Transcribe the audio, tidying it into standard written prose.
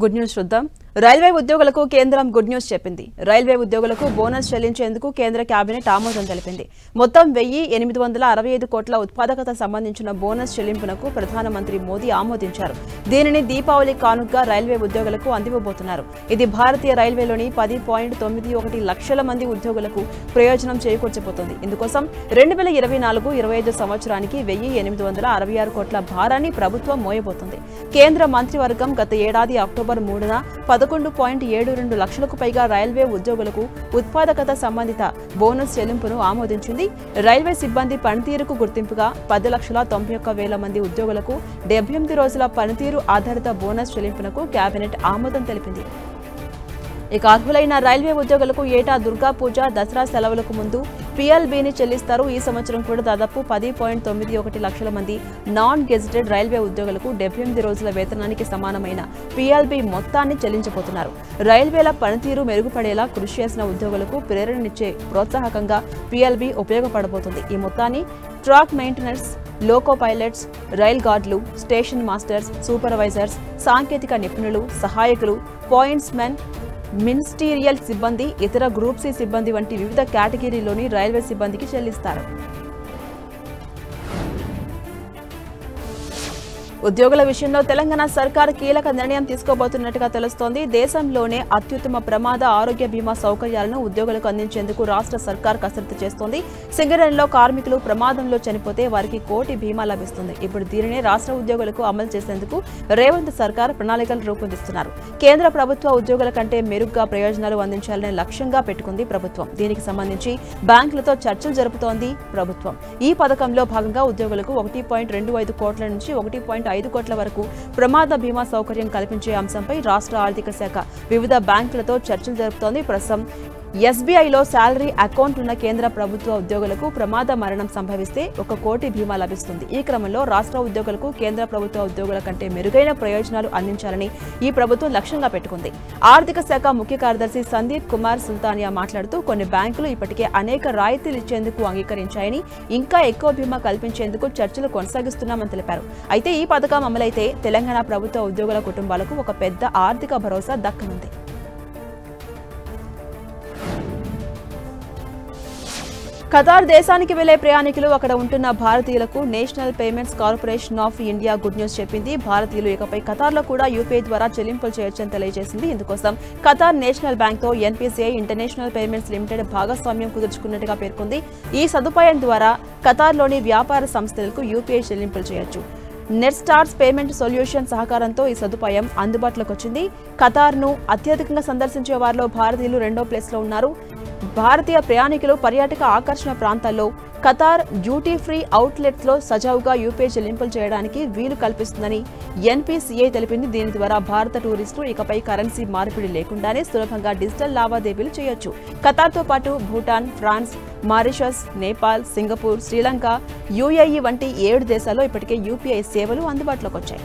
Good news చూద్దాం. Railway ఉద్యోగులకు కేంద్రం గుడ్ న్యూస్ చెప్పింది. రైల్వే ఉద్యోగులకు బోనస్ చెల్లించేందుకు కేంద్ర కేబినెట్ ఆమోదం తెలిపింది. మొత్తం 1865 కోట్ల ఉత్పాదకత సంబంధించిన బోనస్ చెల్లింపునకు ప్రధానమంత్రి మోదీ ఆమోదించారు. దీనిని దీపావళి కానుకగా రైల్వే ఉద్యోగులకు అందివ్వబోతున్నారు. ఇది భారతీయ రైల్వేలోని 10.91 లక్షల మంది ఉద్యోగులకు ప్రయోజనం చేకూర్చబోతోంది. ఇందుకోసం 2024-25 సంవత్సరానికి 1866 కోట్ల భారాన్ని ప్రభుత్వం మోయబోతోంది. కేంద్ర మంత్రివర్గం గత ఏడాది అక్టోబర్ 3న 11.72 లక్షలకు పైగా రైల్వే ఉద్యోగులకు ఉత్పాదకత సంబంధిత బోనస్ చెల్లింపును ఆమోదించింది. రైల్వే సిబ్బంది పనితీరుకు గుర్తింపుగా 10,91,000 మంది ఉద్యోగులకు 78 రోజుల పనితీరు ఆధారిత బోనస్ చెల్లింపునకు కేబినెట్ ఆమోదం తెలిపింది. ఇక అర్హులైన రైల్వే ఉద్యోగులకు ఏటా దుర్గా పూజ, దసరా సెలవులకు ముందు PLBని చెల్లిస్తారు. ఈ సంవత్సరం కూడా దాదాపు 10.91 లక్షల మంది నాన్ గెజిటెడ్ రైల్వే ఉద్యోగులకు 78 రోజుల వేతనానికి సమానమైన PLB మొత్తాన్ని చెల్లించబోతున్నారు. రైల్వేల పనితీరు మెరుగుపడేలా కృషి చేసిన ఉద్యోగులకు ప్రేరణనిచ్చే ప్రోత్సాహకంగా PLB ఉపయోగపడబోతుంది. ఈ మొత్తాన్ని track maintenance, loco pilots, rail గార్డులు, స్టేషన్ మాస్టర్స్, సూపర్వైజర్స్, సాంకేతిక నిపుణులు, సహాయకులు, పాయింట్స్మెన్, మినిస్టీరియల్ సిబ్బంది, ఇతర గ్రూప్ సి సిబ్బంది వంటి వివిధ కేటగిరీలోని రైల్వే సిబ్బందికి చెల్లిస్తారు. ఉద్యోగుల విషయంలో తెలంగాణ సర్కార్ కీలక నిర్ణయం తీసుకోబోతున్నట్టుగా తెలుస్తోంది. దేశంలోనే అత్యుత్తమ ప్రమాద ఆరోగ్య బీమా సౌకర్యాలను ఉద్యోగులకు అందించేందుకు రాష్ట్ర సర్కార్ కసరత్తు చేస్తోంది. సింగరేణిలో కార్మికులు ప్రమాదంలో చనిపోతే వారికి 1 కోటి బీమా లభిస్తుంది. ఇప్పుడు దీనిని రాష్ట్ర ఉద్యోగులకు అమలు చేసేందుకు రేవంత్ సర్కార్ ప్రణాళికలు రూపొందిస్తున్నారు. కేంద్ర ప్రభుత్వ ఉద్యోగుల కంటే మెరుగ్గా ప్రయోజనాలు అందించాలనే లక్ష్యంగా పెట్టుకుంది ప్రభుత్వం. దీనికి సంబంధించి బ్యాంకులతో చర్చలు జరుపుతోంది ప్రభుత్వం. ఈ పథకంలో భాగంగా ఉద్యోగులకు 1.25 కోట్ల నుంచి 1.5 కోట్ల వరకు ప్రమాద బీమా సౌకర్యం కల్పించే అంశంపై రాష్ట్ర ఆర్థిక శాఖ వివిధ బ్యాంకులతో చర్చలు జరుపుతోంది. ప్రస్తుతం SBIలో శాలరీ అకౌంట్ ఉన్న కేంద్ర ప్రభుత్వ ఉద్యోగులకు ప్రమాద మరణం సంభవిస్తే 1 కోటి బీమా లభిస్తుంది. ఈ క్రమంలో రాష్ట్ర ఉద్యోగులకు కేంద్ర ప్రభుత్వ ఉద్యోగుల కంటే మెరుగైన ప్రయోజనాలు అందించాలని ఈ ప్రభుత్వం లక్ష్యంగా పెట్టుకుంది. ఆర్థిక శాఖ ముఖ్య కార్యదర్శి సందీప్ కుమార్ సుల్తానియా మాట్లాడుతూ కొన్ని బ్యాంకులు ఇప్పటికే అనేక రాయితీలు ఇచ్చేందుకు అంగీకరించాయని, ఇంకా ఎక్కువ బీమా కల్పించేందుకు చర్చలు కొనసాగిస్తున్నామని తెలిపారు. అయితే ఈ పథకం అమలైతే తెలంగాణ ప్రభుత్వ ఉద్యోగుల కుటుంబాలకు ఒక పెద్ద ఆర్థిక భరోసా దక్కనుంది. ఖతార్ దేశానికి వెళ్లే ప్రయాణికులు, అక్కడ ఉంటున్న భారతీయులకు national payments corporation of India good news చెప్పింది. భారతీయులు ఇకపై ఖతార్లో కూడా UPI ద్వారా చెల్లింపులు చేయొచ్చని తెలియజేసింది. ఇందుకోసం ఖతార్ నేషనల్ బ్యాంక్తో NPCI ఇంటర్నేషనల్ పేమెంట్స్ లిమిటెడ్ భాగస్వామ్యం కుదుర్చుకున్నట్టుగా పేర్కొంది. ఈ సదుపాయం ద్వారా ఖతార్లోని వ్యాపార సంస్థలకు UPI చెల్లింపులు చేయొచ్చు. నెట్స్టార్స్ పేమెంట్ సొల్యూషన్ సహకారంతో ఈ సదుపాయం అందుబాటులోకి వచ్చింది. ఖతార్ను అత్యధికంగా సందర్శించే వారిలో భారతీయులు 2వ ప్లేస్లో ఉన్నారు. భారతీయ ప్రయాణికులు పర్యాటక ఆకర్షణ ప్రాంతాల్లో ఖతార్ డ్యూటీ ఫ్రీ అవుట్లెట్స్లో సజావుగా UPI చెల్లింపులు చేయడానికి వీలు కల్పిస్తుందని NPCI తెలిపింది. దీని ద్వారా భారత టూరిస్టులు ఇకపై కరెన్సీ మార్పిడి లేకుండానే సులభంగా డిజిటల్ లావాదేవీలు చేయొచ్చు. ఖతార్తో పాటు Bhutan, France, Mauritius, Nepal, Singapore, Sri Lanka, UAE వంటి 7 దేశాల్లో ఇప్పటికే UPI సేవలు అందుబాటులోకి వచ్చాయి.